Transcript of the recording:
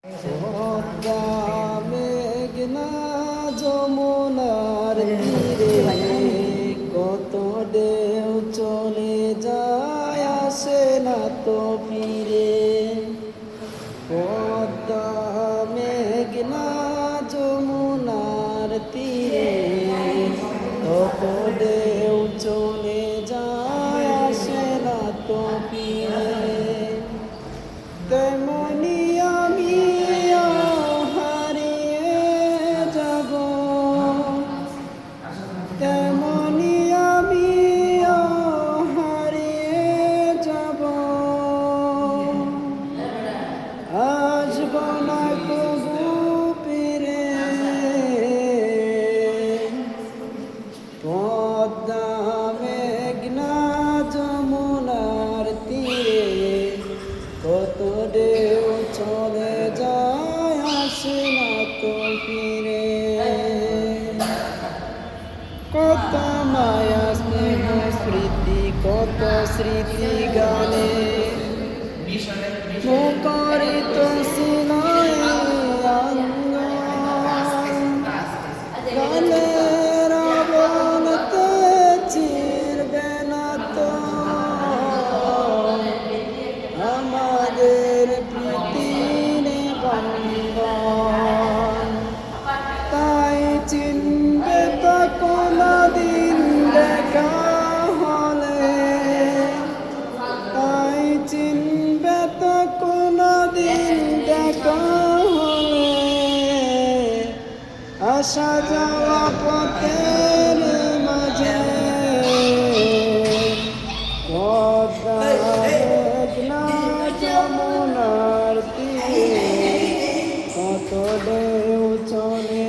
পদ্মা মেঘনা যমুনার তীরে কত ঢেউ চলে যায় আসে না তো ফিরে। পদ্মা মেঘনা যমুনার তীরে কত ঢেউ চলে যায় আসে না তো ফিরে। তেমনি আমিও হারিয়ে যাব, তেমনি আমিও হারিয়ে যাব, আসব না কবু ফিরে। পদ্মা মেঘনা যমুনার তীরে কত ঢেউ চলে যায় আসে না তো ফিরে। কত মায়া স্নেহ স্মৃতি কত স্মৃতি গানে মুখরিত ছিল গানের বলতে চিরবে না তো আমাদের প্রীতির বন্ধন। তাই চিনবে তো কোনদিন দেখা হলে, তাই চিনবে তো কোনদিন দেখা হলে, আসা যাওয়া পথের মাঝে। পদ্মা মেঘনা যমুনার তীরে কত ঢেউ চলে